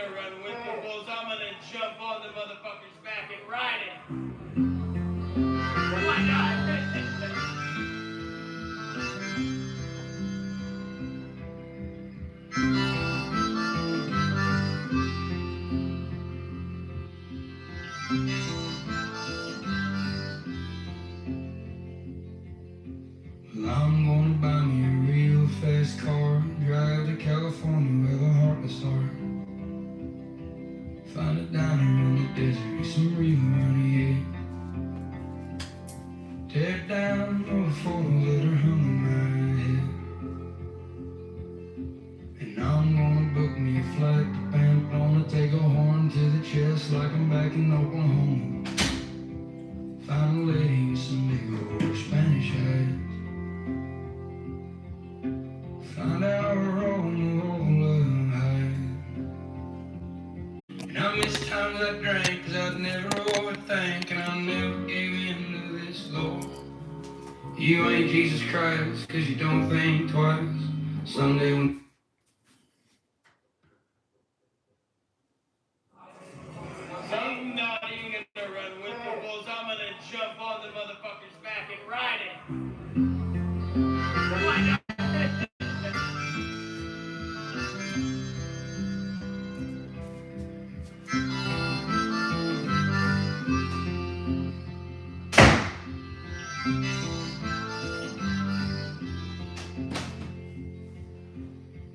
gonna run with the bulls. I'm gonna jump on the motherfucker's back and ride it. Why not? Well, I'm gonna buy me a real fast car, drive to California where the heartless are. Find a diner in the desert, some real money, yeah. Tear down all the photos that are hung in my head. And I'm gonna book me a flight to Pamplona, take a horn to the chest like I'm back in Oklahoma. Find a lady with some big old Spanish eyes. Find out her own love hide. And I miss times I drank, cause I'd never overthink, and I never gave in to this Lord. You ain't Jesus Christ, cause you don't think twice. Someday when I'm not even gonna run with the bulls. I'm gonna jump on the motherfucker's back and ride it. Why not?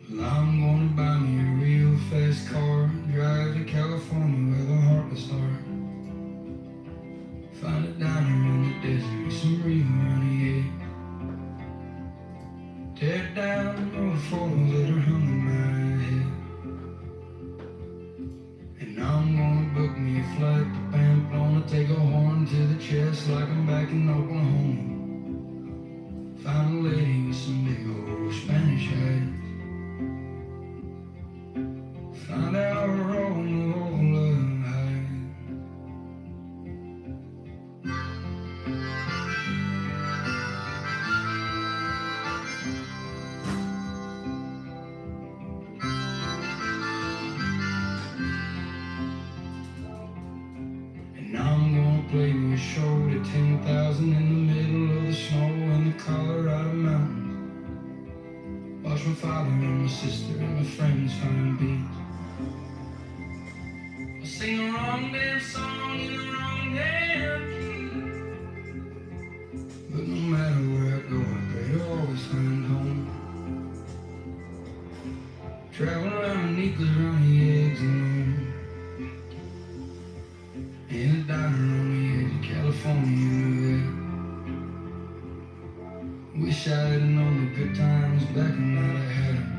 Well, I'm gonna buy me a real fast car, drive to California where the heartless are. Find a diner in the desert, some real money, yeah. Tear down all the photos that are hung in my head. And I'm gonna book me a flight to Pamplona, take a horn to the chest like I'm back in Oklahoma. Find a lady with some big old Spanish eyes. Find out her own love hide. And I'm gonna play me a show to 10,000 in the middle of the snow in the Colorado mountains. Watch my father and my sister and my friends find beats. I sing the wrong damn song in the wrong damn key. But no matter where I go, I pray to always find home. Travel around Nico's runny eggs and loom. In a diner on the edge of California, you know that. Wish I had known the good times back when I had 'em.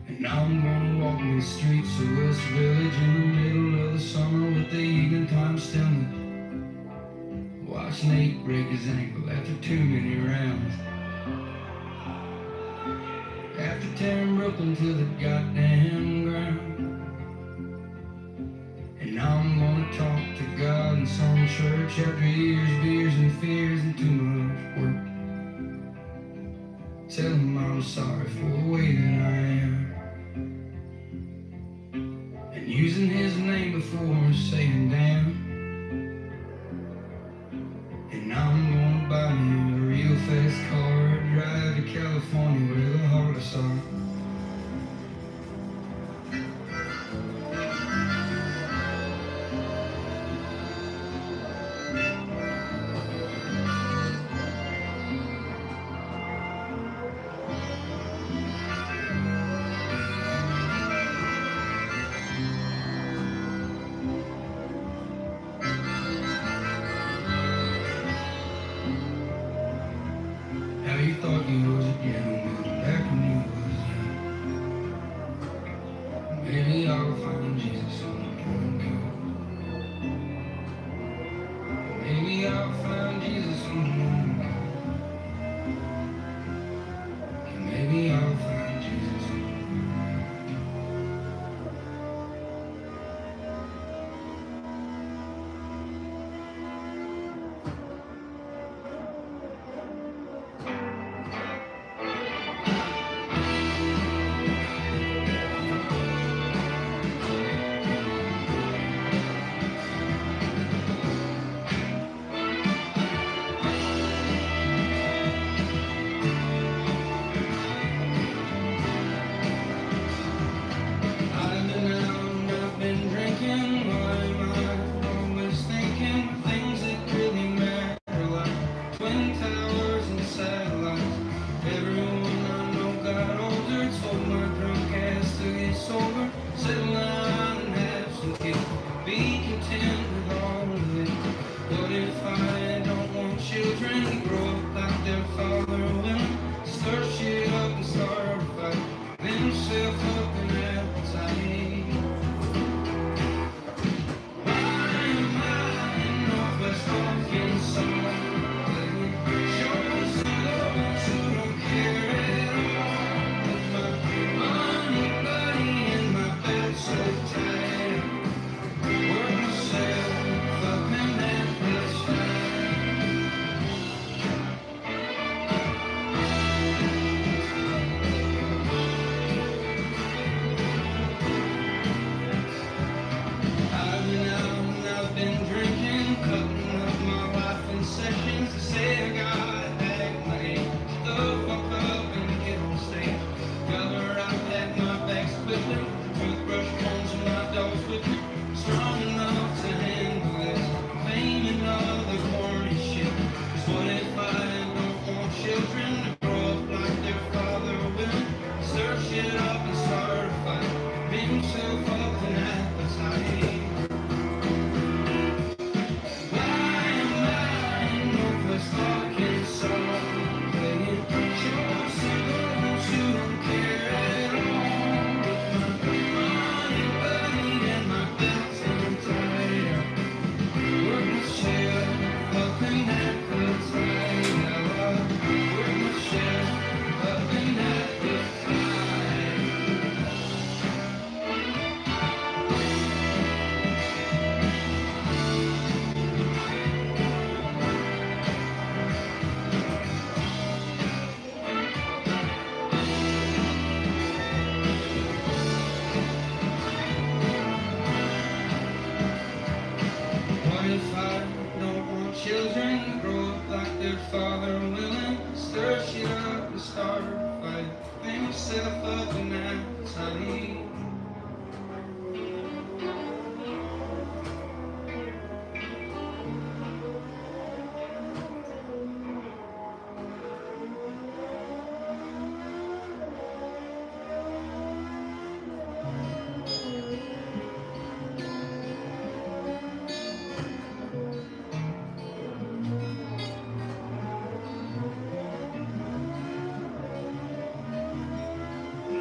And I'm gonna walk the streets of West Village in the middle of the summer with the evening time stillness. Watch Nate break his ankle after too many rounds. After tearing Brooklyn to the goddamn ground. And I'm gonna talk to God in some church after years, beers and fears and too much work. Tell him I'm sorry for the way that I am. And using his name before saying damn. And I'm gonna buy me a real fast car, drive to California where the heartless are. How you thought you was a gentleman back when you was young. myself up and outside.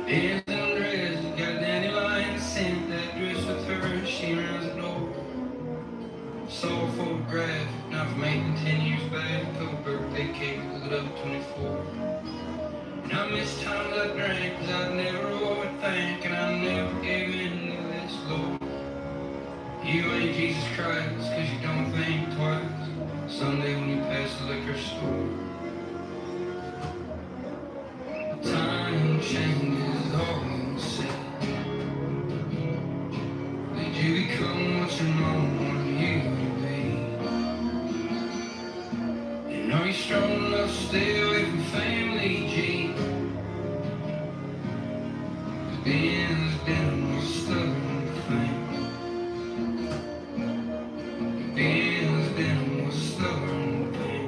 Hands and dress, got dandelion scent, that dress with her, she rounds the door. Saw a photograph, not from 8 and 10 years back, a couple birthday cake, lit up 24. And I miss times I drank, cause I never overthink, and I never gave in to this Lord. You ain't Jesus Christ, cause you don't think twice, Sunday when you pass the liquor store. Time changes all you say. Did you become what your mom wanted you to be? And are you strong enough to stay away from family, G? Cause Ben's denim was stubborn thing. Ben's denim was stubborn thing.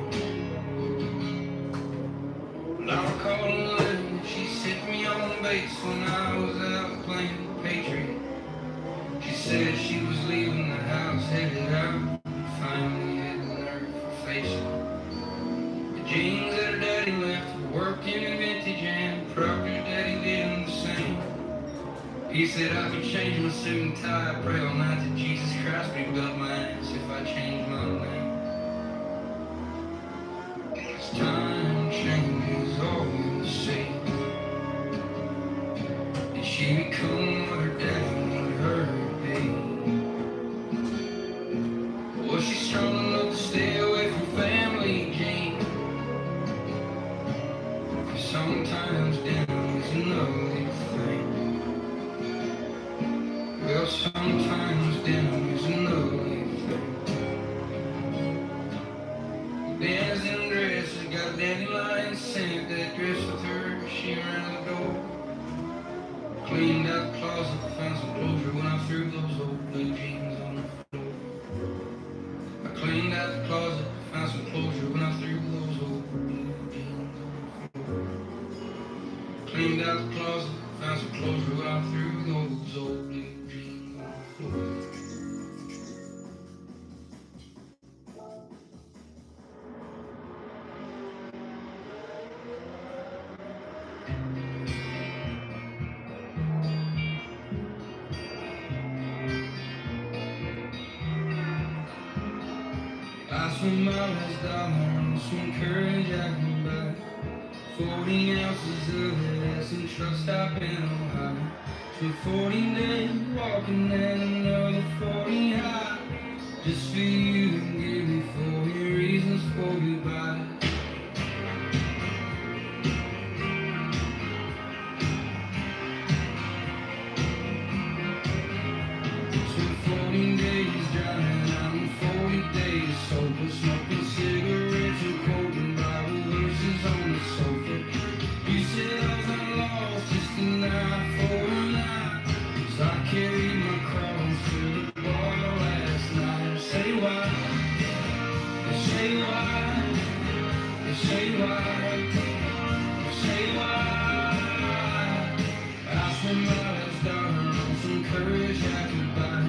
Well, I recall a letter she sent me on base when I was out playing Patriot. She said she was leaving the house, headed out, finally had the nerve for facing the jeans that her daddy left, working in vintage, and probably her daddy did the same. He said I could change my suit and tie, pray all night to Jesus Christ, but he'd belt my ass if I changed my name. 'Cause time changes all you see. Did she become what her daddy wanted her to be? Was she strong enough to stay away from family, Gene? 'Cause sometimes dinner is an ugly thing. Well, sometimes dinner is an ugly thing. Bands and dresses, got dandelion scent, that dress with her, she ran the door. Cleaned out the closet, found some closure when I threw those old blue jeans on the floor. I cleaned out the closet, found some closure when I threw those old blue jeans on the floor. Cleaned out the closet, found some closure when I threw those old blue jeans on the floor. I swim my last dollar, some courage I can buy. 40 ounces of it, some truck stop in Ohio. So 40 days walking and another 40 high. Just for you and give me 40 reasons for goodbye. So 40 days driving out and 40 days sober, smoking cigarettes and quoting Bible verses on the sofa. You said I was not lost, just an eye for an eye. 'Cause I carried my cross to the bar last night. Say why? Say why? Say why? Say why? I spent my last dollar on some courage I could buy.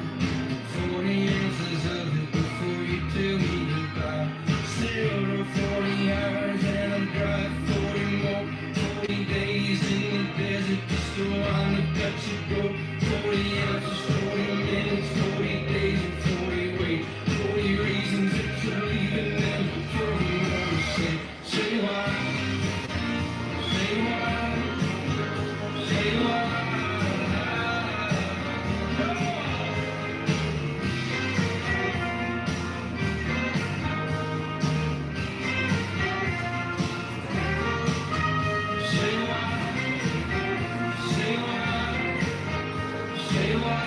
40 ounces of it before you tell me goodbye. Still no 40 hours and I'm dry 40 more. 40 days in the desert just to wind up that you go. 40 ounces, 40 minutes, 40 days and 40 ways. 40 reasons that you're leaving them for more to say. Say why? Say why? Say why? Say why? Say why? Say why?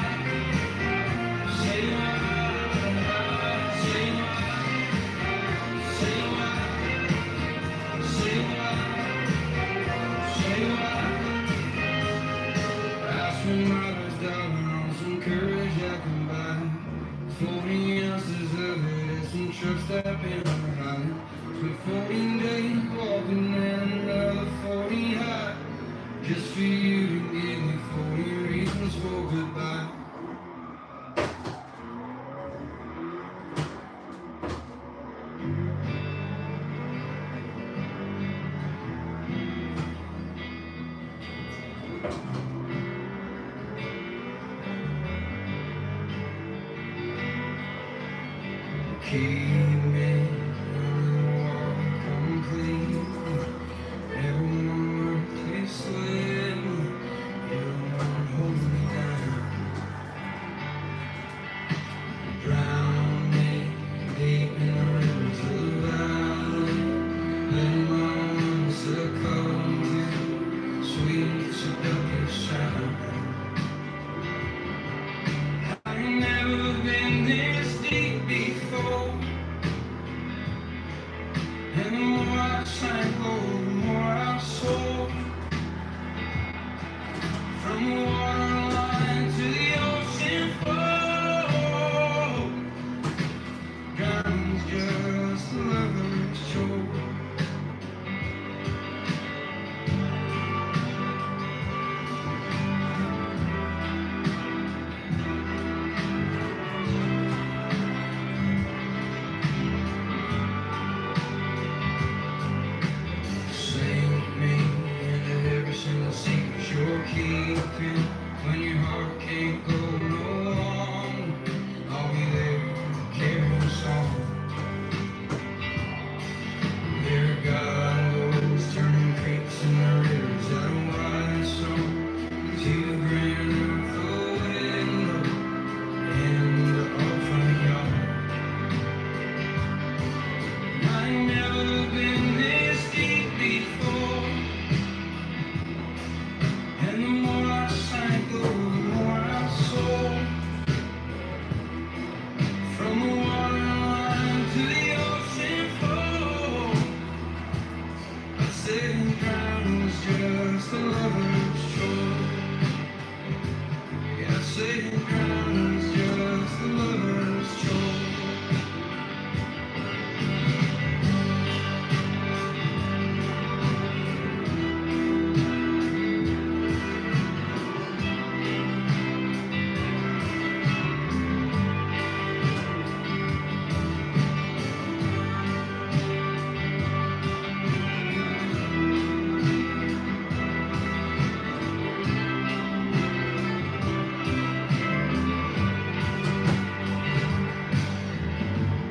just for you to give me 40 reasons for goodbye. Keep me underwater, complete. Everyone keeps swimming. You don't hold me down. Drown me deep in the rivers of the valley. Let my arms succumb to sweet seductive sound. I've never been this deep before. And the more I sank low, the more I saw. From the waterline to the ocean floor. Drowning's just a lover's chore. Sink me into every single secret you're keeping. When your heart can't go no longer, I'll be there to carry a song. There God goes, turning creeks in the rivers that are wide song. To the grand earth window in the old front yard. I ain't never been this deep before. And the more I sank low, the more I saw. From the waterline to the ocean floor. I said drowning was just a lover's chore. Yeah, I said drowning was just a lover's chore.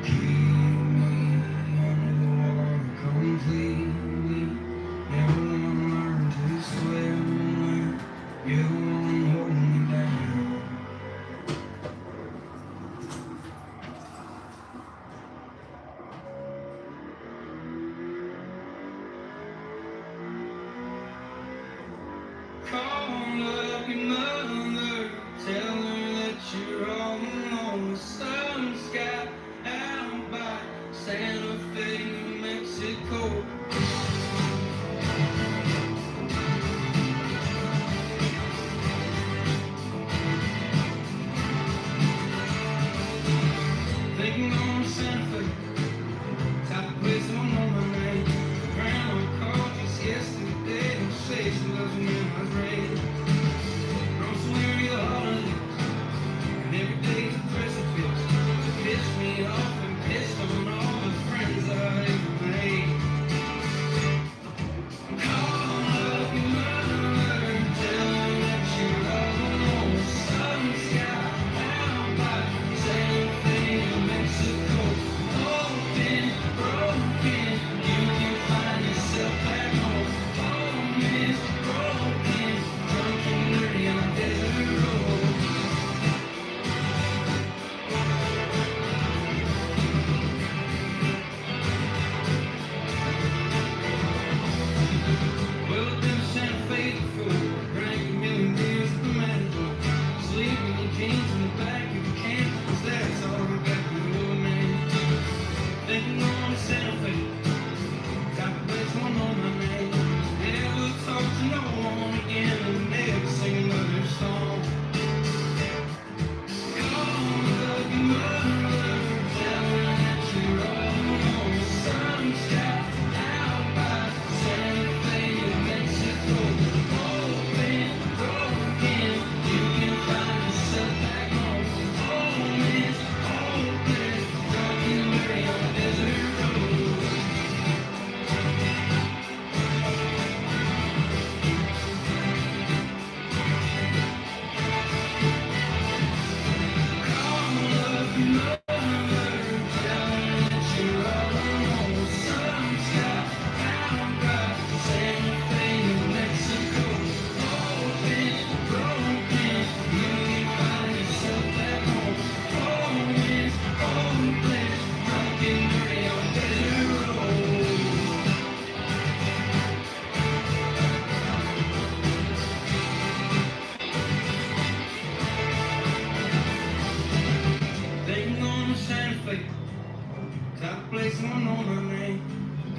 Keep me under the water completely. Everyone learn to swim when you won't hold me down. Call up your mother, tell her that you're all alone. The sun's got out by Santa Fe, New Mexico. Thinking on Santa Fe, type of place I don't know my name. Grandma called just yesterday and said she loves me in my grave. I'm so weary of the holidays, and every day's a precipice. It pissed me off and pissed on all the friends I ever made. Call up your mother, tell her that you're all alone. The sun's got out by Santa Fe, New Mexico. Open, broken, you can find yourself back home. Home is broken, drunk and dirty on a desert road. Well, I've been to Santa Fe before. Drank a million beers at the Matador. Sleeping in jeans in the back of the camp, 'cause that's all we got to do, man. Thinking on Santa Fe, type of place I know my name. Never talk to no one again and never sing another song. Call up your mother, tell her that you're all alone. The sun's got out by Santa Fe, New Mexico. Oh,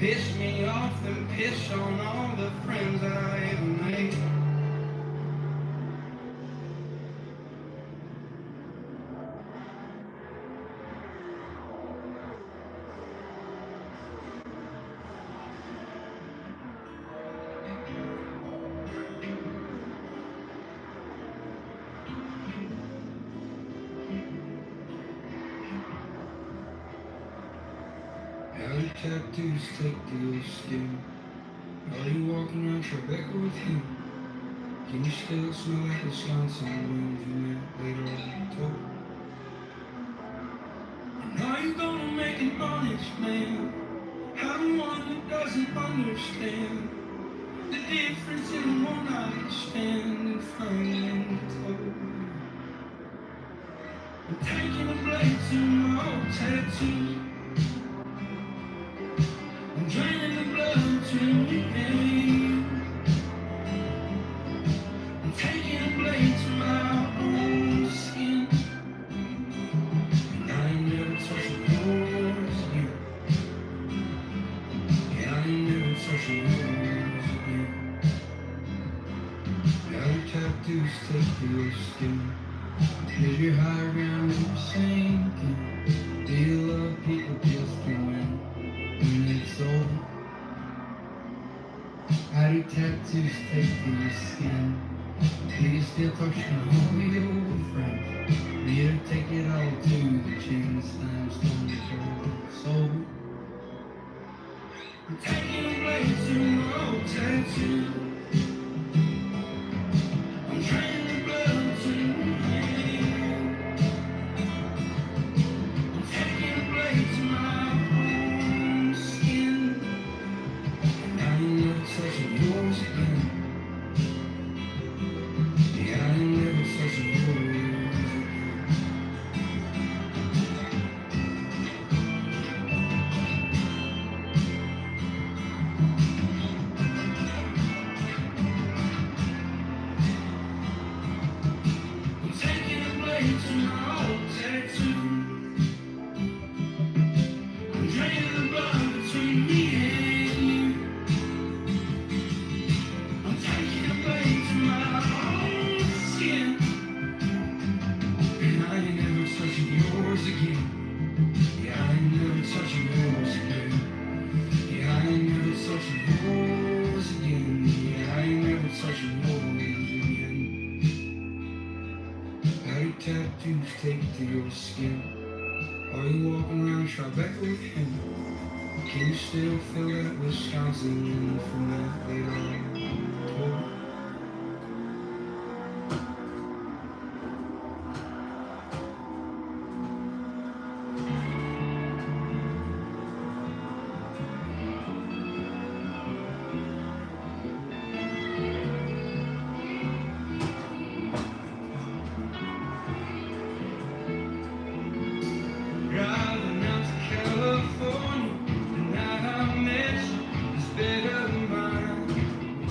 Piss me off and piss on all the friends I ever made. How do tattoos take to your skin? Are you walking around Tribeca with him? Can you still smell that Wisconsin wind you met later on October? And are you gonna make an honest man? I'm one that doesn't understand the difference in one night stand and finding clothes. I'm taking a blade to my old tattoo. I'm draining the blood between me and you. I'm taking a blade to my own skin. And I ain't never touching yours again. Yeah, I ain't never touching yours again. How do tattoos take to your skin? Is your high ground sinking? Do you love people just to win when it's over? How do tattoos take to your skin? Do you still talk to all your old friends? Do you take it all to the chin, times don't sober? I'm taking a blade to my old tattoo. I'm draining the blood between me and you. I'm taking a blade to my own skin. And I ain't never touching yours again. Yeah, I ain't never touching yours again. I'm taking a blade to my old tattoo. I'm draining the blood between me and you. I'm taking a blade to my own skin. And I ain't never touching yours again. Yeah, I ain't never touching yours again. Yeah, I ain't never touching yours again. Yeah, I ain't never touching yours again. How do tattoos take to your skin? Are you walking around Tribeca with him? Can you still feel that Wisconsin wind from that later on October? Driving out to California, the night I met you is better than mine.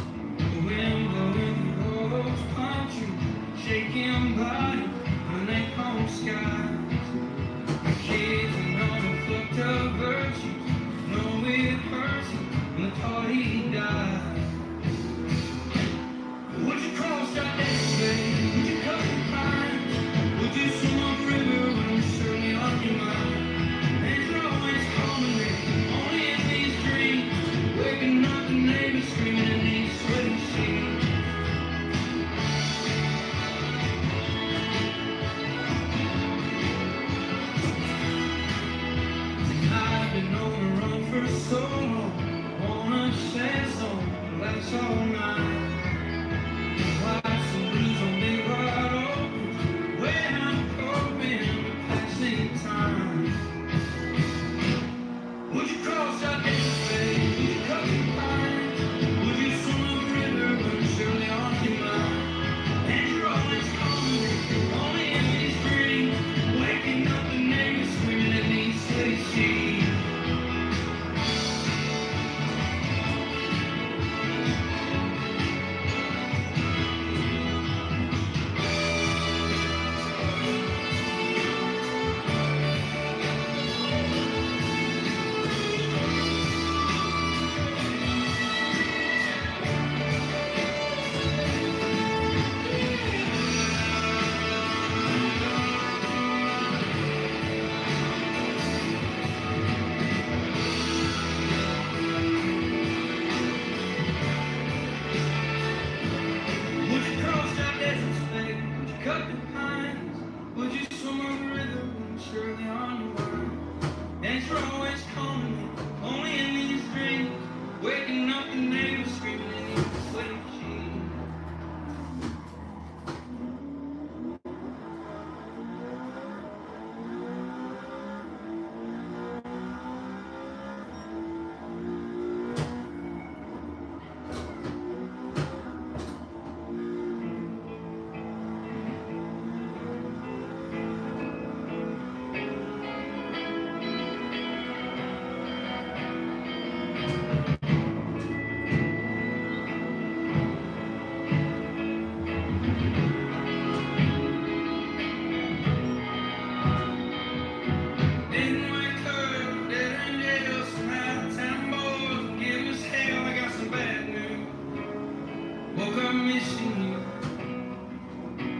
missing you.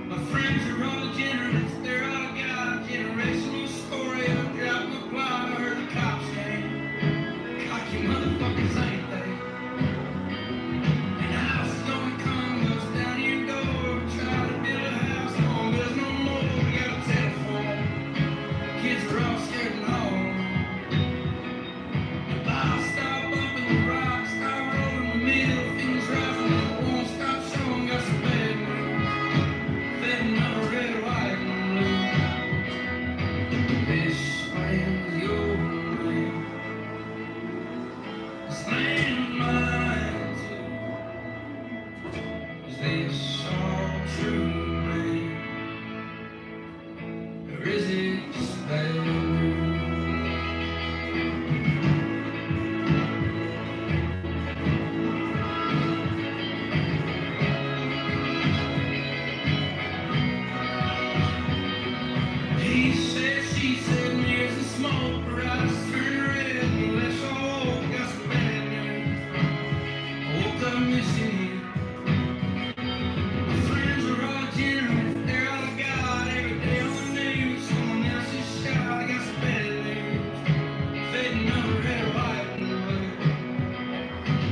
My friends are all degenerates, they're all got a generational story. I dropped my plot, I heard the cops came. Cocky motherfuckers, ain't they? And the house is gonna come, goes down your door. Try to build a house, home, there's no more. We got a telephone, kids are all scared and home. The bars stop bumping, the rocks stop rolling, the middle fingers rising, and it won't stop showing. Got some bad news, fading on a red, white, and blue. This land's your land, this land mine too. Is this all true, man? Or is it just bad news? He said, she said, mirrors and smoke, her eyes turn red, and let's all got some bad news. I woke up missing you. My friends are all generous, they're all I got. Every day on the news, someone else is shot. I got some bad news, fading on the red, white, and blue.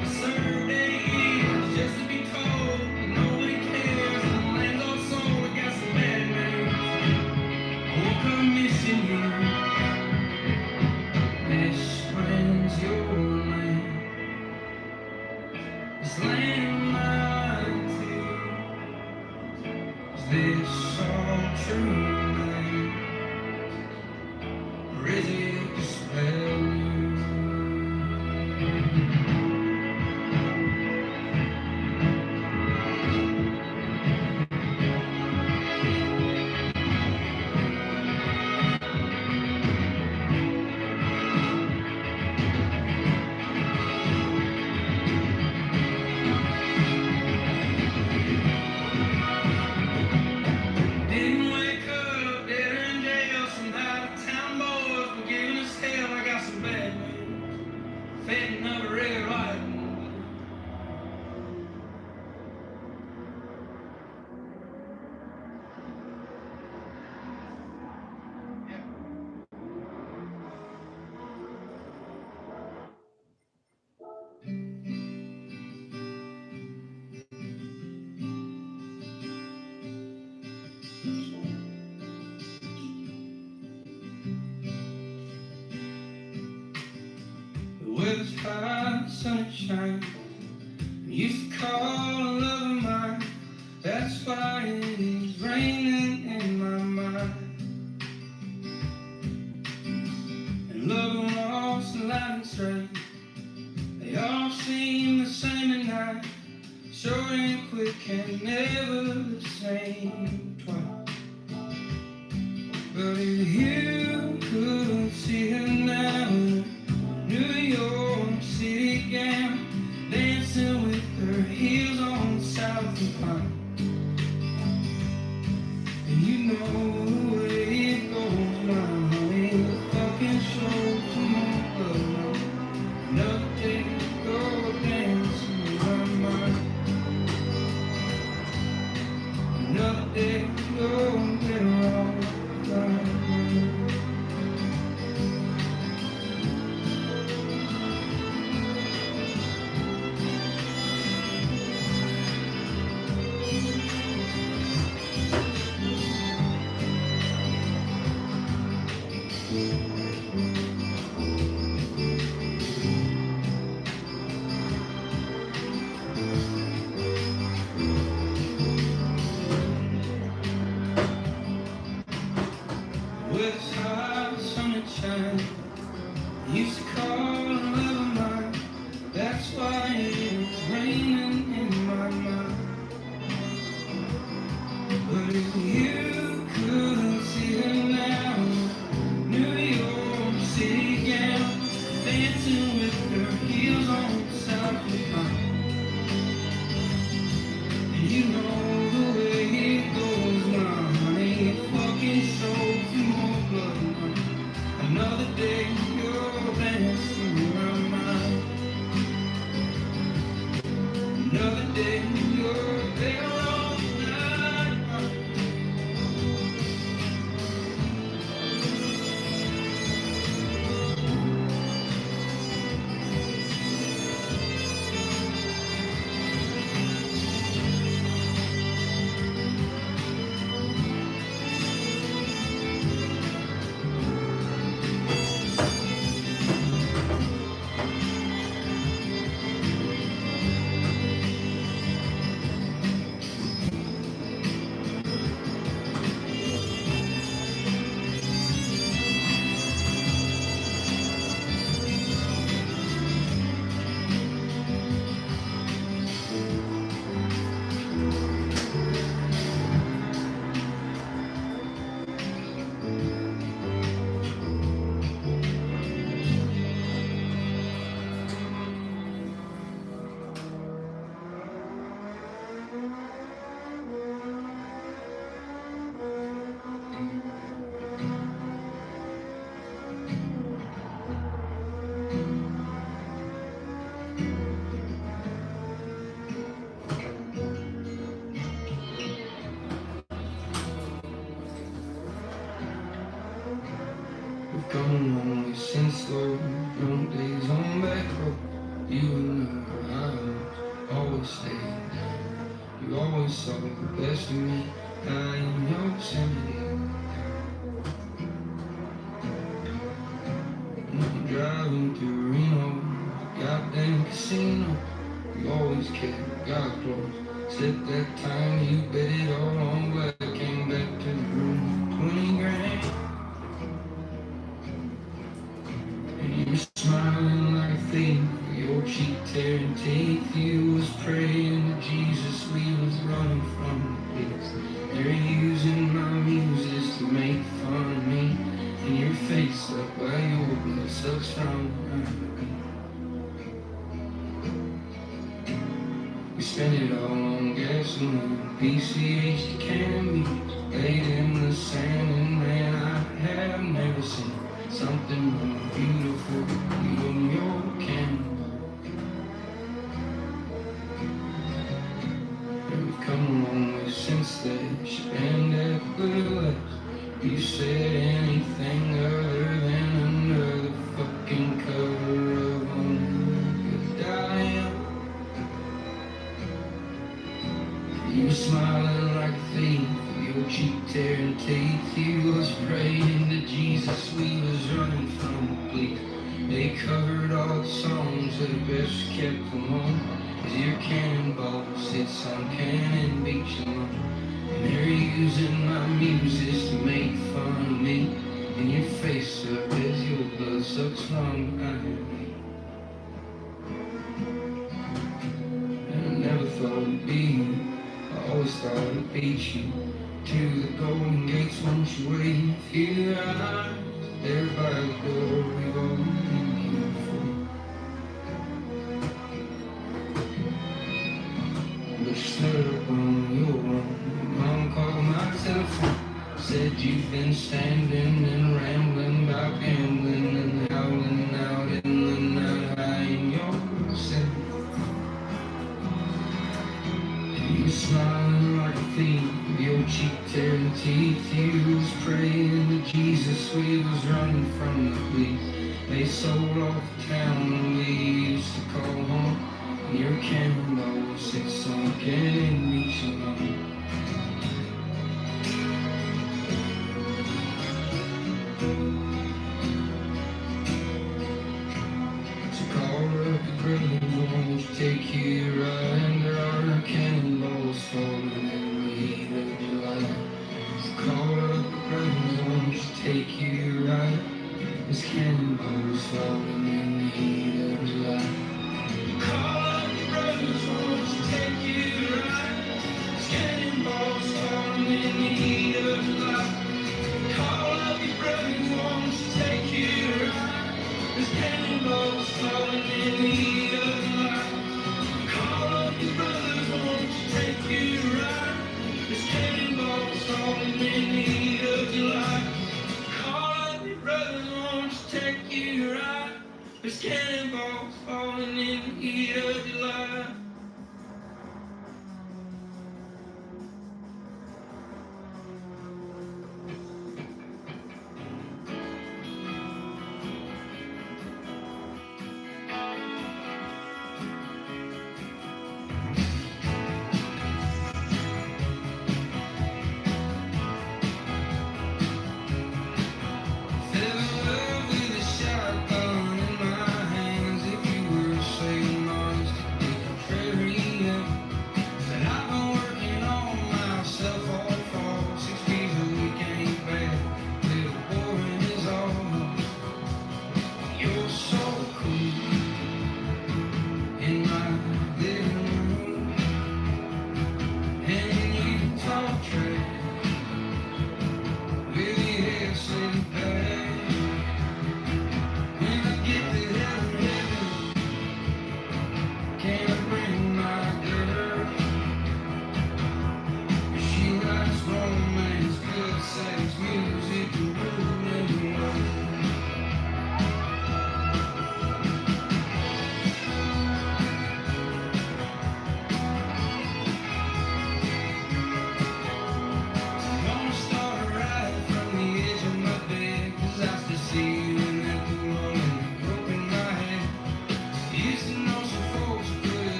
I served 8 years just to be told that nobody cares, and the land's all sold. I got some bad news. I woke up missing you. This land's your land, this land mine too. Is this all true, man? Or is it just bad news? Didn't wake up dead in jail. Some out-of-town boys were giving us hell. I got some bad news, fading of a red, white, and blue. The weather's hot, sun is shining. You used to call a love of mine. That's why it is raining in my mind. And love and loss and light and straight, they all seem the same at night. Short and quick and never the same twice. But if you could see her now in a New York City gown, dancing with her heels on the South Line, and you know the way it goes now, ain't a fucking show for my blood. Another day to go dancing in my mind. Another day to go and get her all right. With hot sun and shine, used to call a love of mine. That's why it's raining in my mind. But if you could see her now, New York City gown, dancing with her heels on the South Line, and you know the way it goes now, ain't fucking show for more blood. Another day you're dancing in my mind. Another day you're dancing. coming home since those long days on back road. You and I always stayed down. You always saw the best of me. I am your sympathy. Driving through Reno, goddamn casino. You always kept God close. Except that time you bet it all on black. Came back to the room, 20 grand. And you were smiling like a thief, your cheek tearing teeth. You was praying to Jesus, we was running from the police. They're using my muses to make fun of me. And your face up while your blood sucks from me. We spend it all on gasoline, PCH to can be laid in the sand. And man, I have never seen something more beautiful. You and your candle. And we've come a long way since that ship and that good life. You said anything other than another fucking cover of a good dial. You were smiling like a thief, your cheek tearing teeth. You was praying to Jesus, we was running from the police. They covered all the songs that best kept them home. As your cannonball sits on Cannon Beach alone. And they're using my muses to make fun of me. And your face up as your blood sucks from behind me. And I never thought it'd be you. I always thought I'd beat you to the golden gates once you wait. Here I am, there by the door we've all been here for. But you stood up on your own. Mom called my telephone, said you've been standing and rambling about gambling and howling out in the night high in your cell. You were smiling like a thief with your cheek tearing teeth. You was praying to Jesus, we was running from the police. They sold off the town and we used to call home. And your cannonball sits on Cannon Beach alone. Won't you take you right? There are cannonballs falling in the heat of July. So call up the brothers, won't you take you right? There's cannonballs falling in the heat of July. Call up the brothers, won't you take you right? There's cannonballs falling in the heat of July. Call up your brothers, won't you take you right? There's cannonballs falling in the heat of July. Call up your brothers, won't you take you right? There's cannonballs falling in the heat of July. Call up your brothers, won't you take you right? There's cannonballs falling in the heat of July.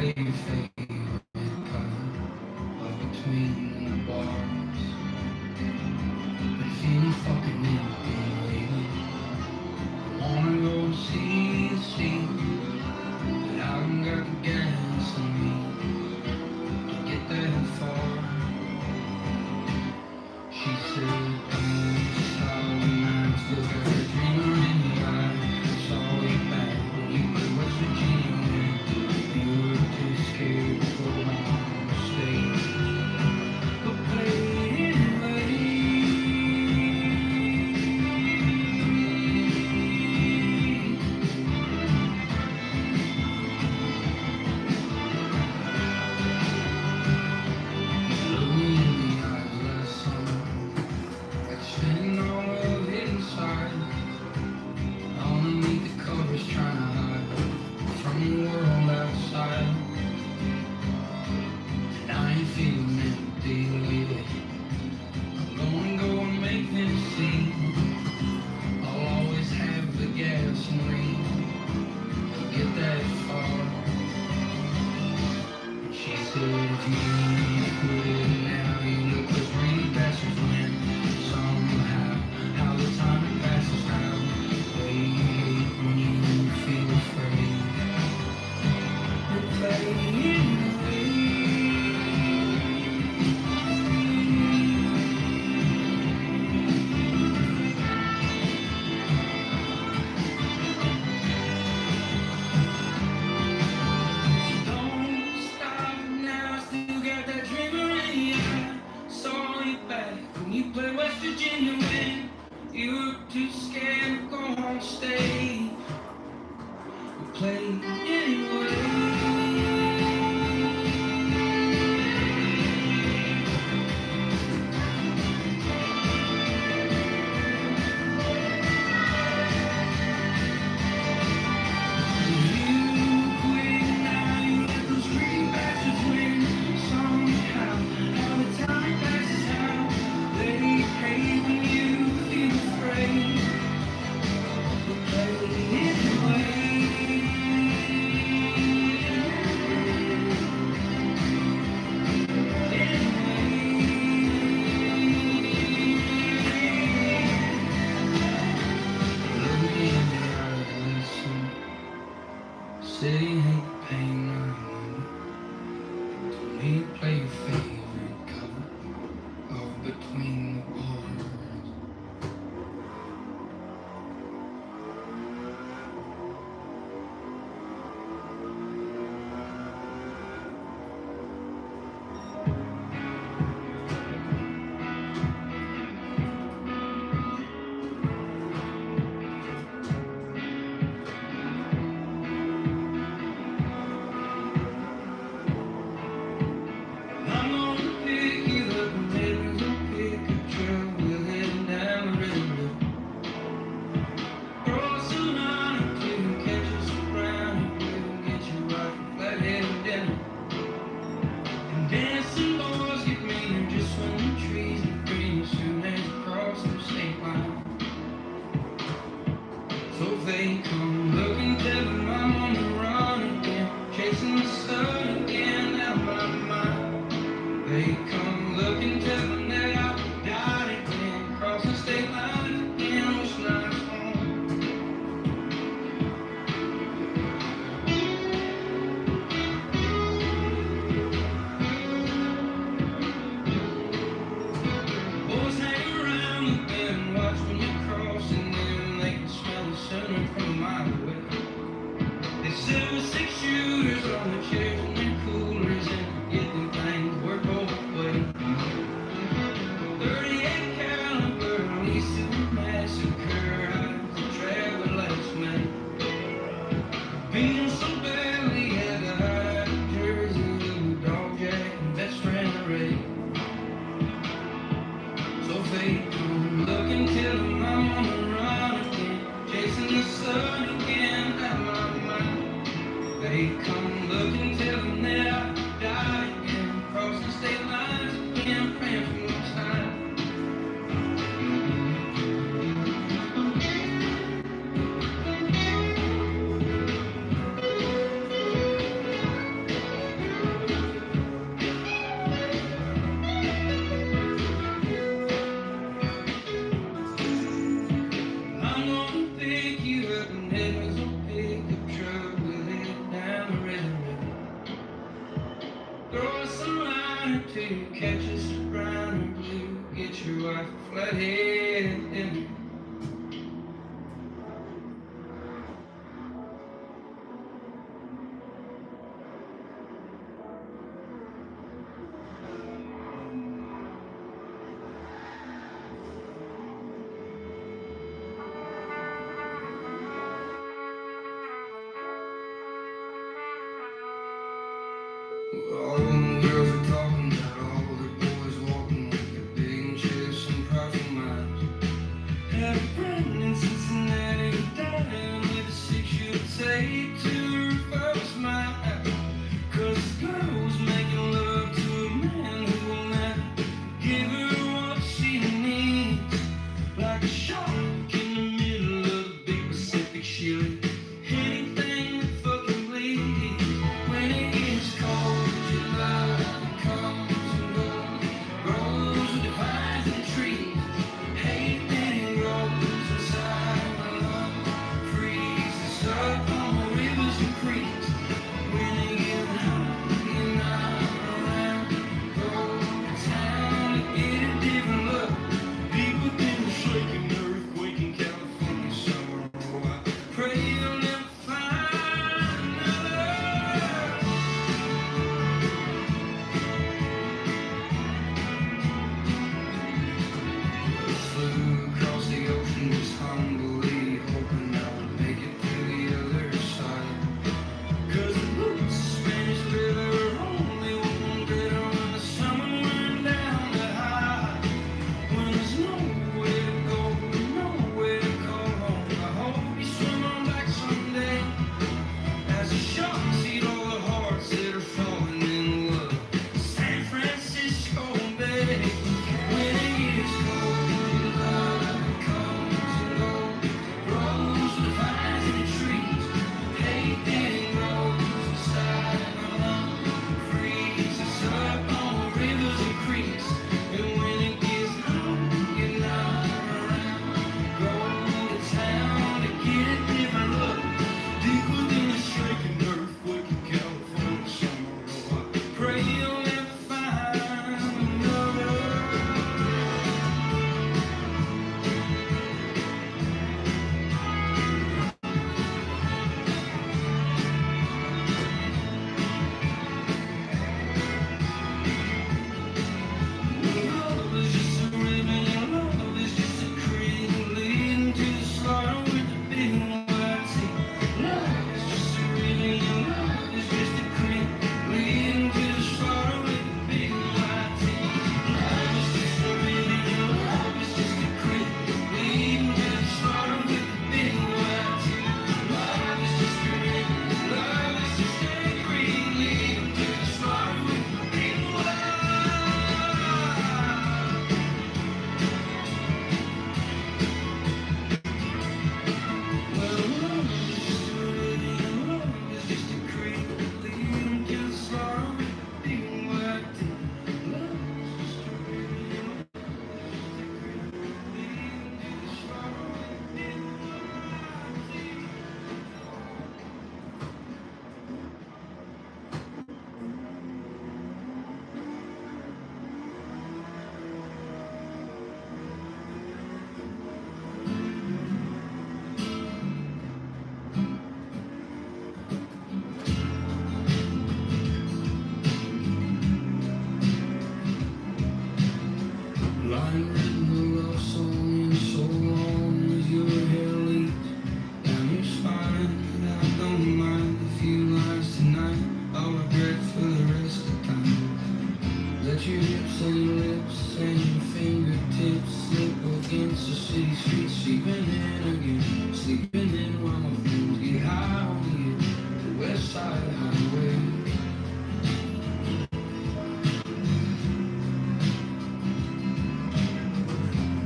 play your favorite cover of Between the Bars. Been feeling fucking empty lately. I wanna go see the sea, but I haven't got the gas in me to get that far. She said, don't stop now, still got a dreamer in your eye. Saw you back when you were in West Virginia when you were too scared to go on the stage. But play it anyway. You looked me in the eyes last summer, like spinning all of it inside. Underneath the covers trying to hide from the world outside. And I ain't feeling empty lately. I'm gonna go and make them see. I'll always have the gasoline to get that far. And she said, if you quit it now, you look as really bastards when somehow, how the time passes now. Wait when you feel afraid. But play anyway. Don't stop now, still got that dreamer in your eye. Saw you back when you played West Virginia when you were too scared to go on stage. We play anyway. You quit now, you let those green bastards win. Somehow, how the time passes out. They hate when you feel afraid. We play anyway. Look me in the eyes, listen. Say you hate the pain I know. Told me to play your favorite cover of Between the Bars. I'm gonna pick you up and maybe we'll pick a trail. We're heading down the river. Cross the line to catch us around. We'll get you right for flathead and dinner. And dancing boys get meaner just when the trees are green. As soon as you cross the state line. So if they come looking, tell them I'm on the run again, chasing the sun again out of my mind. They come looking, tell them that I've died again, crossing state lines again, wishing I was home. Boys hang around the bend, watch when you're crossing them. They can smell the sun from a mile away. They sit with 6-shooters on the chairs and their coolers and forget them things work both ways. 38 caliber, least of the massacre, eyes that travel last May. Beat 'em so badly, had to hide in Jersey with the dog jack and best friend Ray. So if they come looking, tell them I'm on the run again, chasing the sun again out of my mind. They come looking, tell them that I died again, crossing state lines again, praying for more time. till you catch us brown or blue. Get your wife a flathead and dinner. All the girls are talking about all the boys walking with their big chests and prideful minds. Had a friend in Cincinnati dying with a 6-year tape to her first mind. 'Cause the girl was making love to a man who will never give her what she needs. Like a shark in the middle of the big Pacific Shield. Anything that fucking bleeds. When it gets cold, July comes and goes. Grows with the vines and trees. Hate that it grows inside my lungs. Freezes up on the rivers and creeks. When it gets hot, you're not around. Go to town to get a different look. People been shaking, earthquake in California summer. Oh, I pray you'll never find another. Flew across the ocean just humbly, hoping I would make it to the other side. 'Cause the roots of Spanish River only one better when the summer went down the high. When there's nowhere to go, nowhere to call home. I hope you swim on back someday. As the sharks eat all the hearts that are falling in love. San Francisco Bay. When it gets cold, love comes and goes. Grows with the vines and the trees. Hate that it grows inside my lungs. Freezes up on the rivers and creeks. And when it gets hot, you're not around. Go to town to get a different look. Deeper than a shaking earthquake in California summer. Oh, I pray you'll never find another. Love is just a ribbon, your love is just a creek leading to the slaughter with the big white teeth. Love is just a ribbon, your love is just a creek leading to the slaughter with the big white teeth. Love is just a ribbon, your love is just a creek leading to the slaughter with the big white teeth. Love is just a ribbon, love is just a creek leading to the slaughter with the big white. Well, love is just a ribbon, love is just a creek leading to the slaughter with the big white teeth. Love is just a ribbon, love is just a creek leading to the slaughter with the big white teeth. Line written a love song in so long as your hair leaks down your spine. And I don't mind a few lines tonight. I'll regret for the rest of the time. Let your hips and your lips and your fingertips slip against the city streets. Sleeping in again, sleeping in while my friends get high on the west side highway.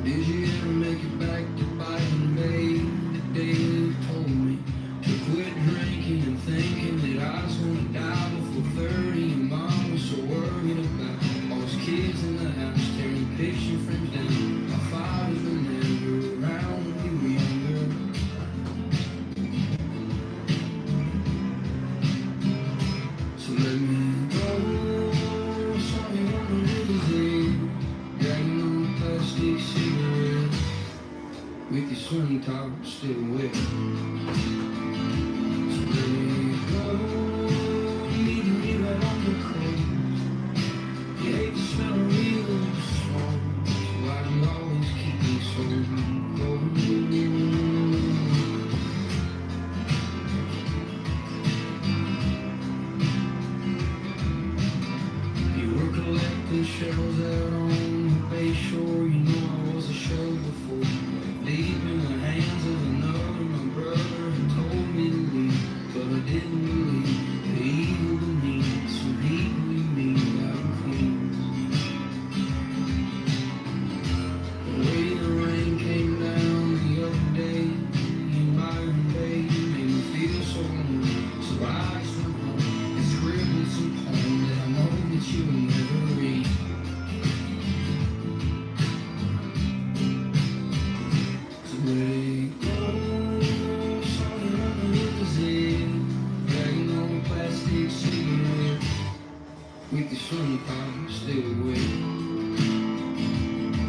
Did you ever make it back to Biden Bay? The day they told me to quit drinking and thinking that I was gonna die before 30. And mom was so worried about all those kids in the house tearing picture frames down. My fathers were never around when we were younger. So let me go, sorry, I'm shells out on the bay shore. You know I was a show before. Deep in the hands of another, my brother had told me to leave, but I didn't believe the evil beneath some people we meet out in Queens. The way the rain came down the other day in Byron Bay made me feel so alone. So I just went home and scribbled some poem that I know that you will never read. So let it go, something under the zip, dragging on a plastic cigarette with the sun pop still wet.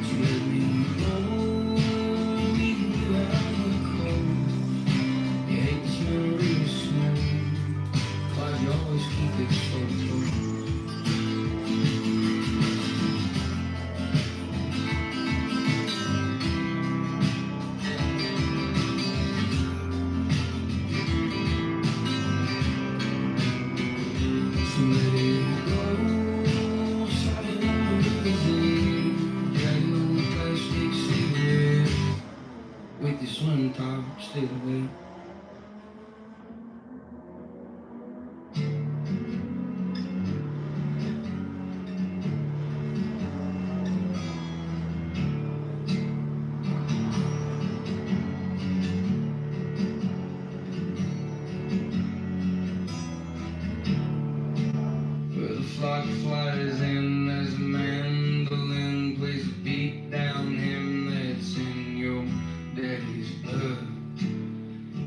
So let me go, leaving you out in the cold. You hate the smell of real snow, clouds you always keep it so close. So let it go, sliding on the river, dragging on a plastic cigarette with your swing top still wet. Where the flock flies in as a mandolin plays a beat down hymn that's in your daddy's blood.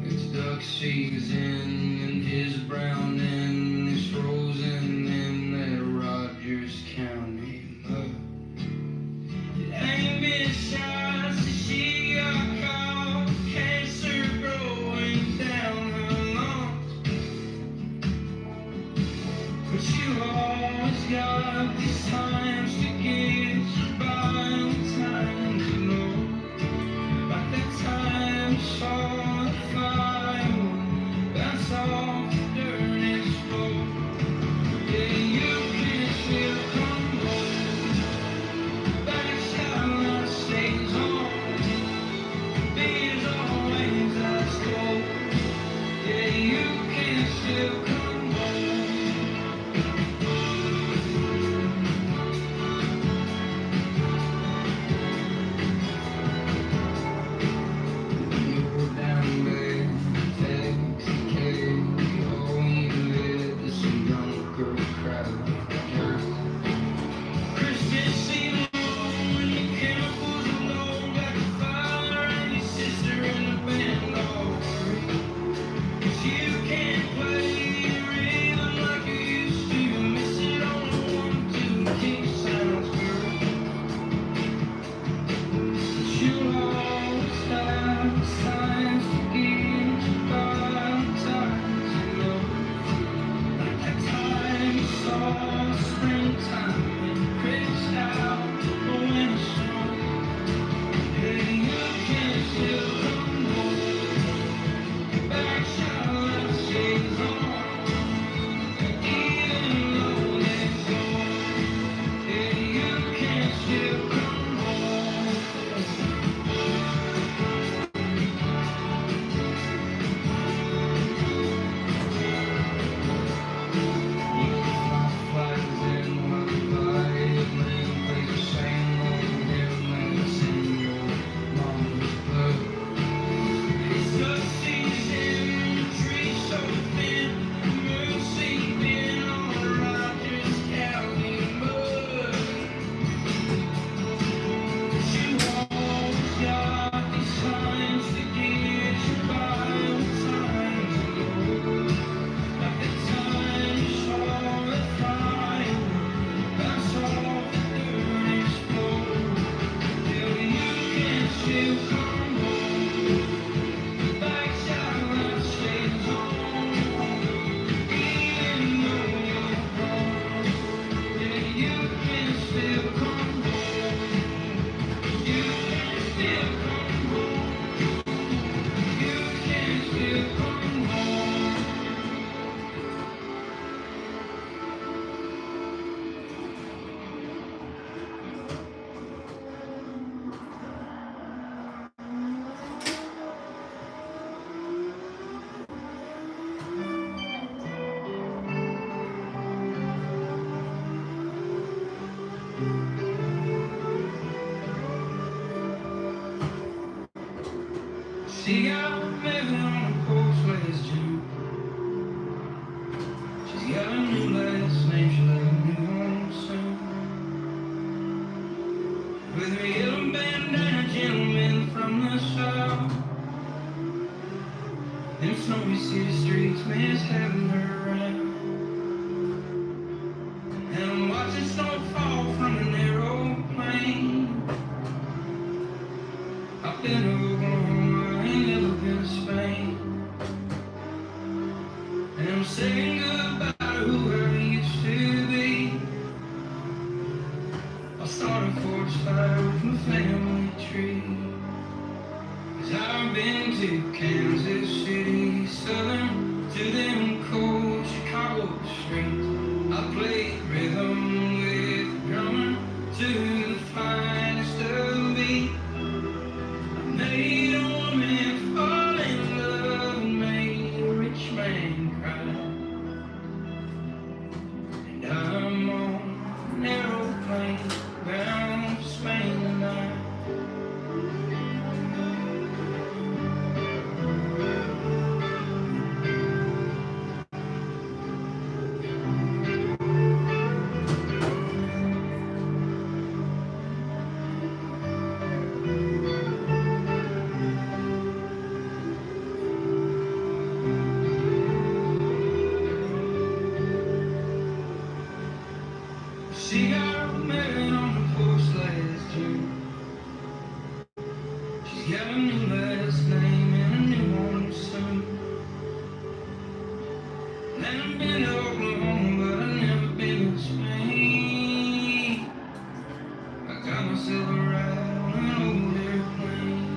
It's duck season and his brown end is frozen in that Rogers County mud. It ain't been shot since she got caught, cancer growing down her lungs. But you always got these times to get you by and times to know. Like that time you saw the fire bounce off the dirt and explode. Yeah, you can still come home. Backshot stays on. There's always ice cold. Yeah, you can still come home. She got married on a porch last June. She's got a new last name, she'll have a new home soon. With a yellow bandana gentleman from the south. Them snowy city streets miss having her around. And I'm watching snow fall from a narrow plain. I've been to Oklahoma, I ain't never been to Spain. And I'm saying goodbye to who I used to be. I'll start a forest fire with my family tree. 'Cause I've been to Kansas City, Southern, to them cold Chicago streets. I played rhythm with a drummer to the finest of beat. I made a woman fall in love and made a rich man cry. And I'm on an aeroplane bound for Spain tonight. She got married on the porch last June. She's got a new last name and a new home soon. And I've been to Oklahoma, but I've never been to Spain. I got myself a ride on an old airplane.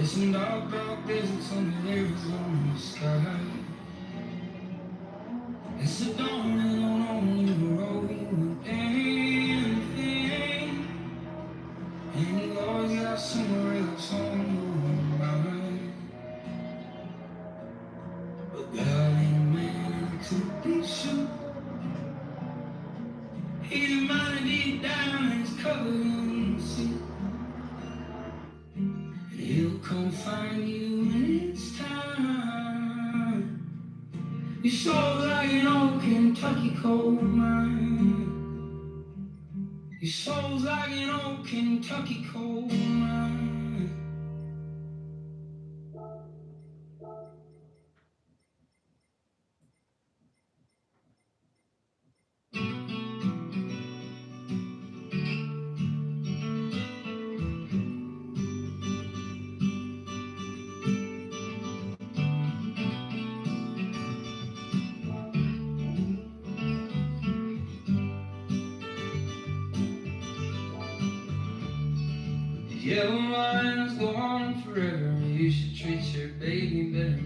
There's some dark, dark deserts under the Arizona sky. It's the dawn and on the road with anything. And you always got somewhere else on your mind. But God ain't man in a two-piece suit. He's a mighty deep down and he's covered in soot. And he'll come find you when it's time. Your soul's like an old Kentucky coal mine. Your soul's like an old Kentucky coal mine. Yellow lines go on forever. You should treat your baby better.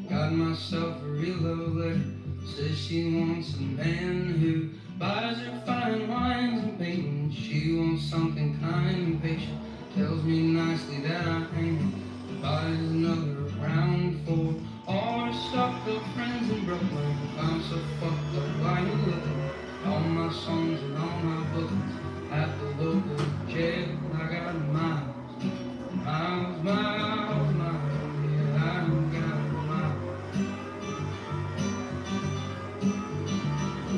Got myself a real love letter. Says she wants a man who buys her fine wines and paintings. She wants something kind and patient. Tells me nicely that I ain't. Buys another round for all her stuck up friends in Brooklyn. I'm so fucked up, why you looking? All my songs and all my bookings at the local jail. I got miles, miles, miles, miles. Yeah, I got miles.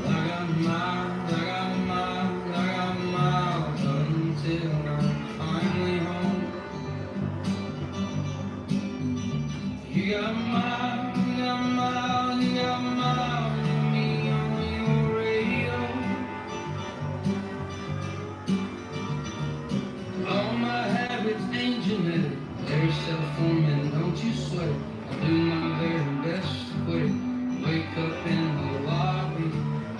I got miles, I got miles, I got miles until I'm finally home. You got miles, you got miles, you got miles in me on your radio. All my habits ain't genetic, they're self-forming, don't you sweat it. I'll do my very best to quit it. Wake up in the lobby,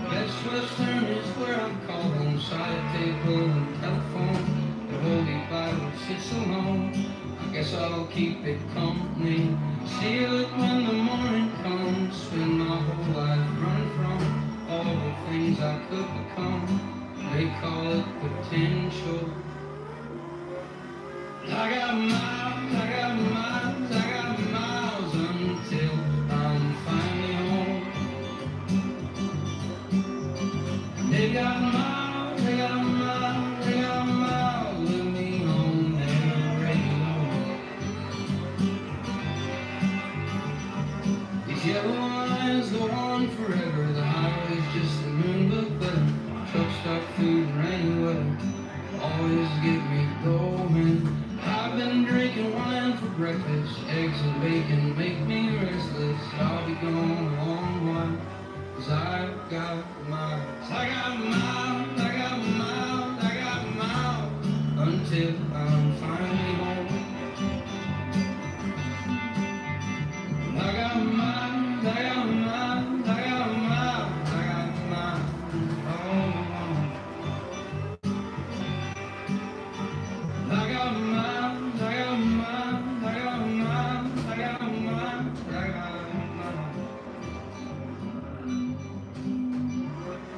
Best Western is where I'm calling. Side table and telephone, the Holy Bible sits alone. I guess I'll keep it company, steal it when the morning comes. Spend my whole life running from all the things I could become. They call it potential. I got miles, I got miles, I got miles until I'm finally home. They got miles, they got miles, they got miles with me on their radio. These yellow lines go on forever. The highway's just a moon but better. Truck stop, food, and rainy weather always get me going. I've been drinking wine for breakfast. Eggs and bacon make me restless. I'll be gone a long while, 'cause I've got miles. I got miles, I got miles, I got miles until I'm finally home. I got miles, I got miles, I got miles, I got miles, oh. I got miles, I got miles, I got miles, I got miles, I got miles.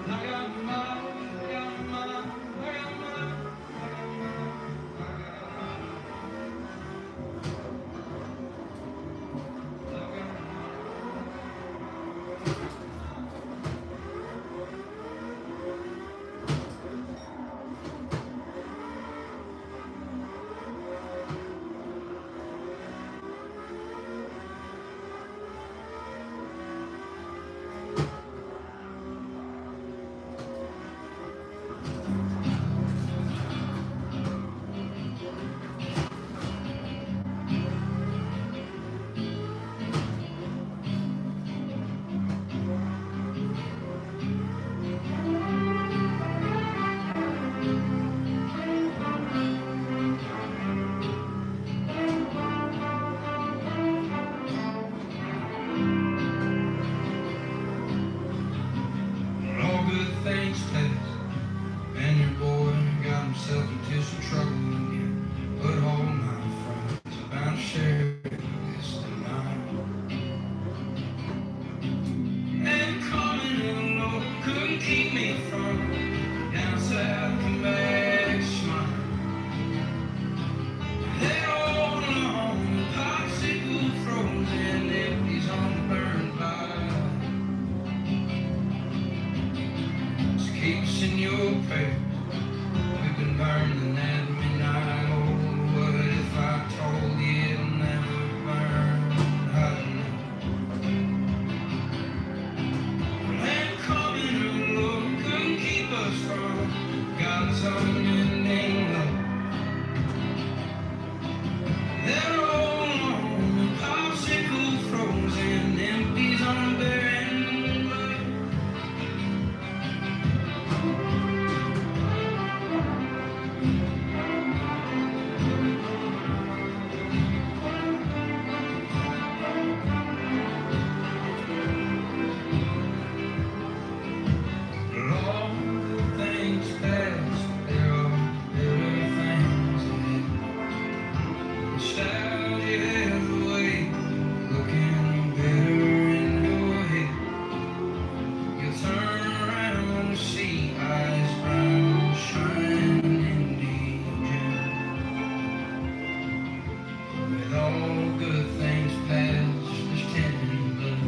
I got miles, I got miles, I got miles, I got miles, I got miles. Nostalgia has a way of looking better in your head. You turn around and see eyes brown, shining in the with all good things past, there's tending blood.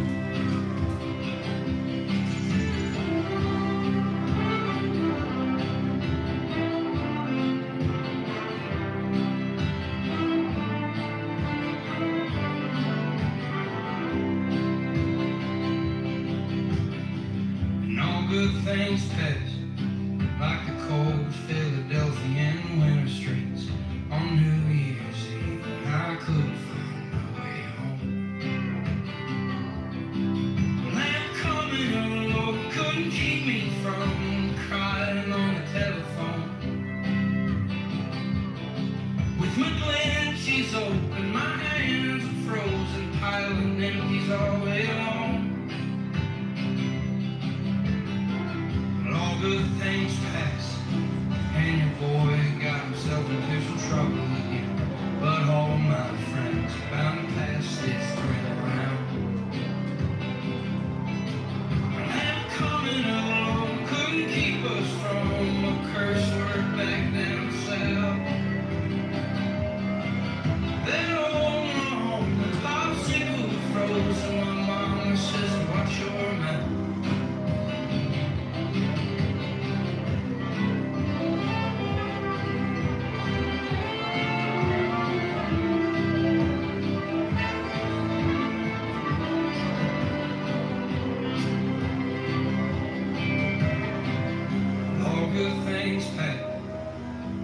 And all good things pass, like the cold Philadelphian winter streets on New Year's Eve. I couldn't find my way home. That coming of the Lord couldn't keep me from crying on the telephone. With my glances open, my hands are frozen, piling empties all day long. But all good things pass, and your boy got himself into some trouble again. But all my friends are bound to pass this thread around. That coming of the Lord couldn't keep us from a curse word back down south. That old home, the popsicle frozen, my mama says, watch your mouth. All good things pass,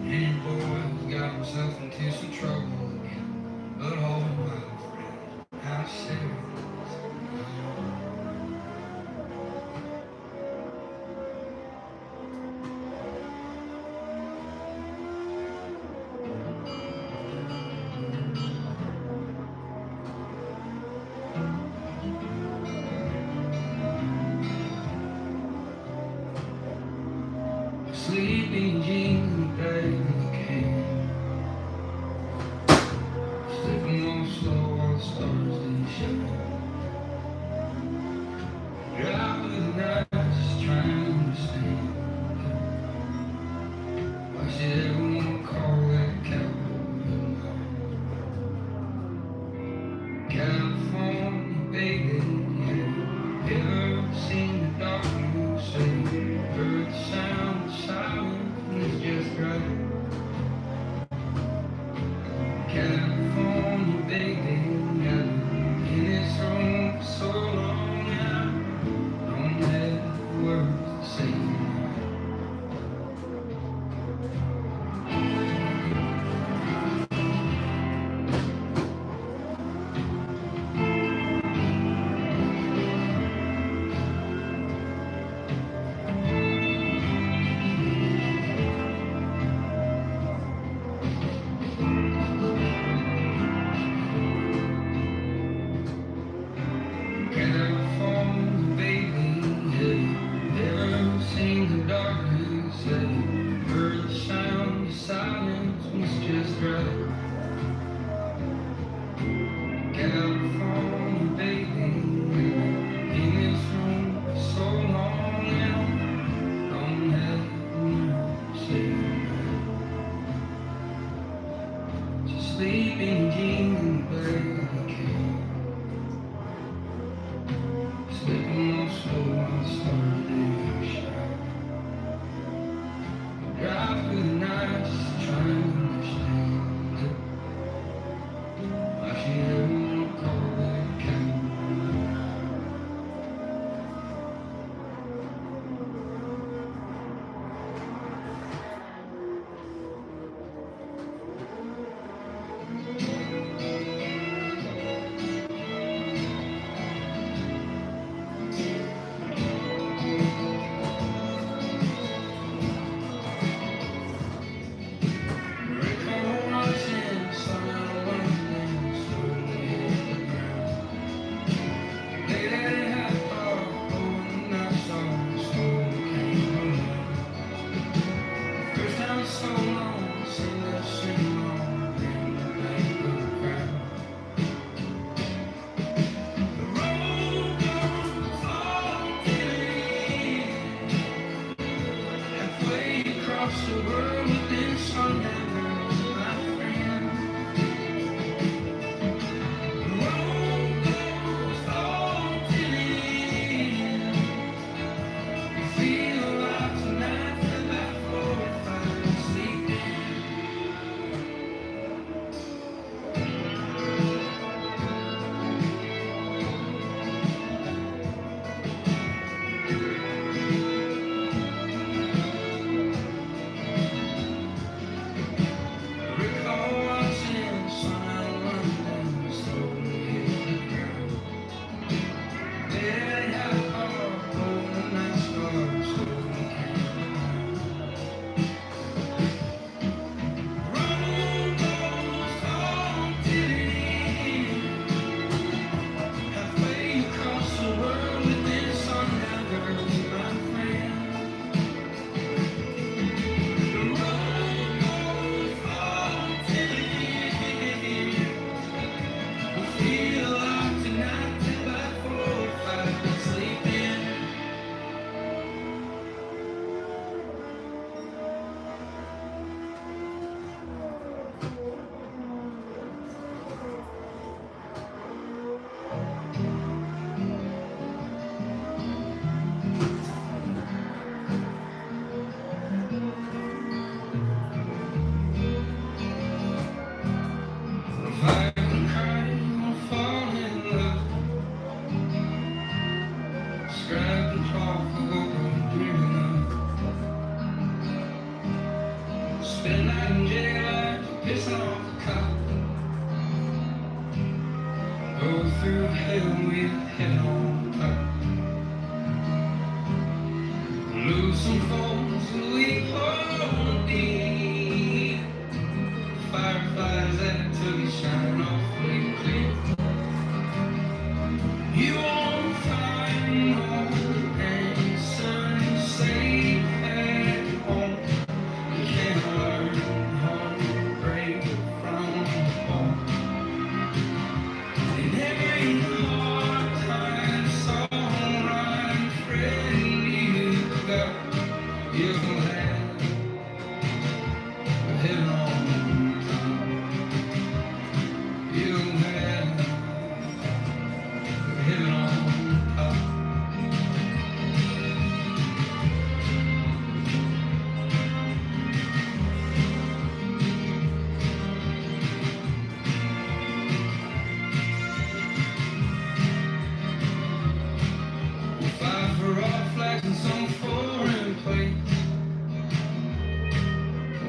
and your boy's got himself into some trouble again. But all my friends, how serious. Sleeping jeans in the bag of the can. Slipping off slow while the stars didn't shine. Drive through the night just trying to understand why she'd ever want to call that cowboy of mine. California, baby, yeah. Ever seen the darkness? Heard the sound of silence, and it's just right. California, baby, I've been in this room for so long now. Don't have words to say California, baby, yeah. Ever seen the darkness? Yeah. Heard the sound of silence when it's just right. California, baby, yeah. In this room for so long now. Don't have to say just sleeping jeans in the bag of the can. Slipping off slow while the stars didn't shine. Drive through the night just trying to understand why she ever wanna call that cowboy. top. Go through hell with head on top. Lose some foes and we hold deep. Fireflies that took you shine awfully clear. You won't find no answers safe at home. You can't learn heartbreak from home. In every hard time, song, friend you got, you'll have a head on top. You'll have a head on top. We'll fight for our flags in some foreign place,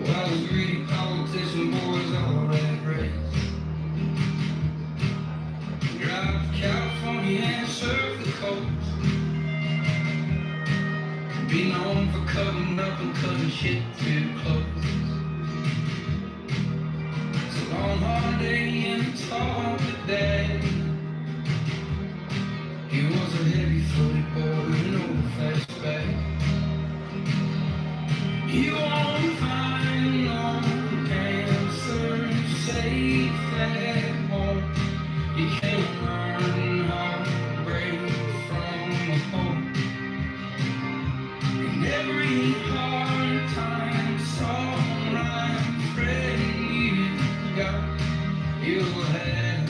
while those greedy politician boys all rat race. Drive to California and surf the coast. Be known for cutting up and cutting shit too close. It's a long hard day and it's hard to day. He was a heavy-footed boy with no fastback. You won't find no answers safe at home. You can't learn heartbreak from home. In every hard time, song, rhyme, friend you got, you'll have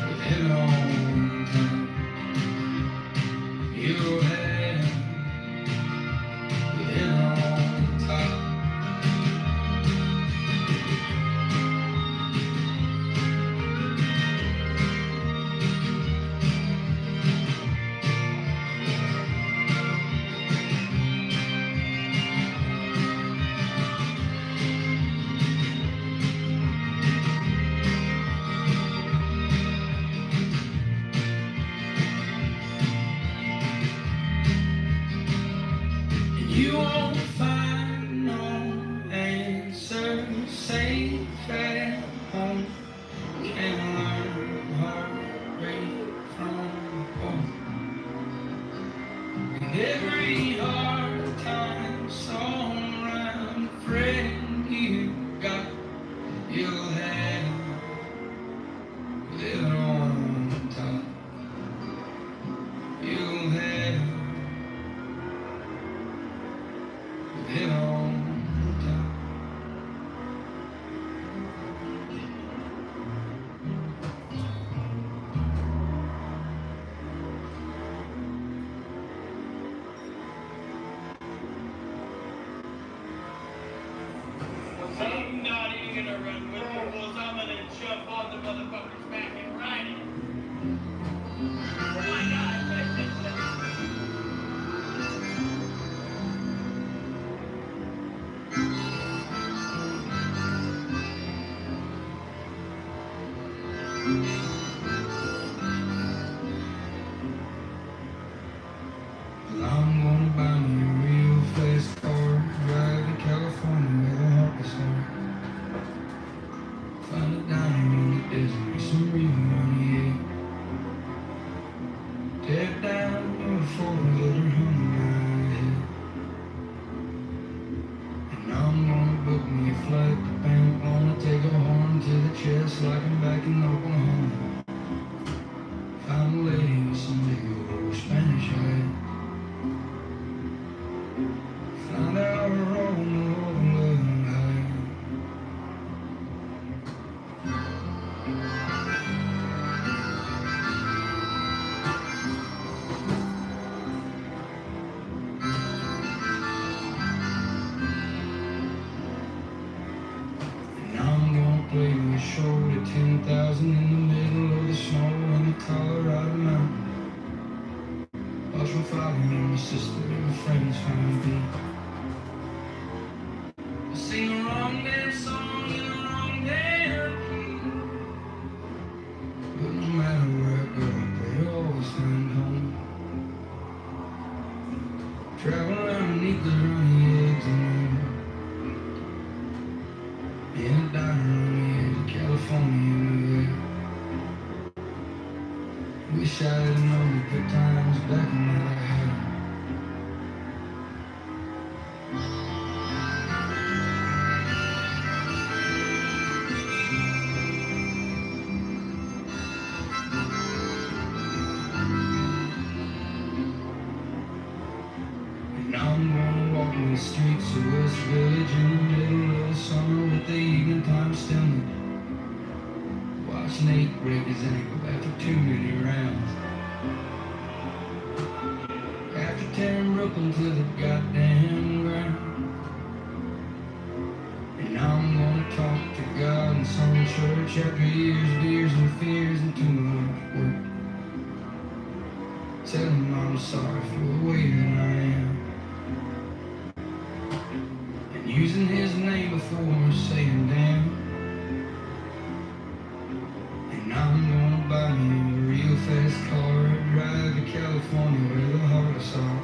a head on top. You'll have a head on top. You won't find no answer safe at home. Can't learn heartbreak from home. And every hard time, song, rhyme, friend you got, you'll have it on top. You'll have it on top. I'm not even gonna run with the bulls. I'm gonna jump on the motherfucker's back and ride it. Why not? Well, I'm gonna buy me a real fast car, drive to California with a hockey star. Find a diner in the desert with some real money, yeah. Tear down your phone, let her hum in my head. And I'm gonna book me a flight to Pamplona, take a horn to the chest like I'm back in Oklahoma. Find a lady with some big old Spanish head. Find out her on the road line. And I'm gonna play me a show to 10,000 in the middle of the snow in the Colorado mountain. Watch my father and my sister and my friends find me. I sing a wrong dance song in a wrong Wish I had known to put times back in that I had. And now I'm gonna walk in the streets of West Village in the middle of the summer with the evening time stillness. Watch Nate break his ankle after too many rounds. After tearing Brooklyn to the goddamn ground. And now I'm gonna talk to God in some church after years of years and fears and too much work. Tell him I'm sorry for the way that I am. And using his name before saying damn. And now I'm gonna buy me a real fast car, drive to California where the heart is all.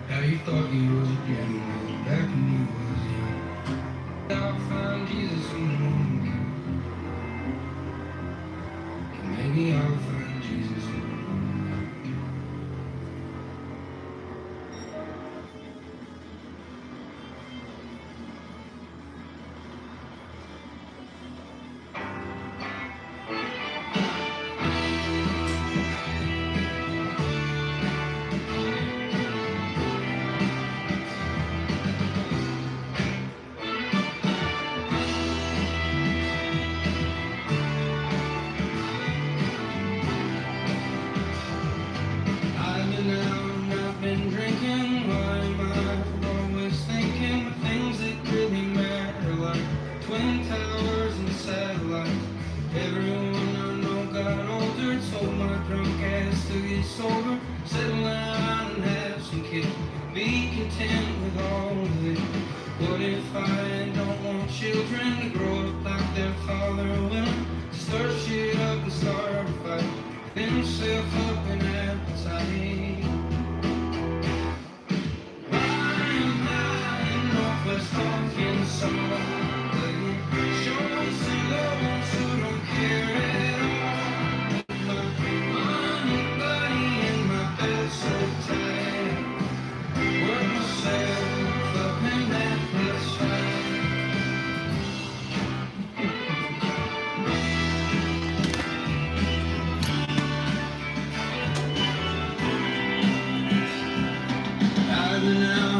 How you thought you was a gentleman back when you was young. I'll find Jesus in the morning. And maybe I'll find Jesus in the morning. I've been out and I've been drinking. Why am I always thinking of things that really matter, like twin towers and satellites? Everyone I know got older, told my drunk ass to get sober, settle down and have some kids, be content with all of it. What if I don't want children to grow up like their father will? Stir shit up and start a fight, himself up an appetite. Why am I in Northwest Arkansas? Showing some lovers who don't care at all. My money buddy and my bed so tight. Work myself up in that place fight. I've been out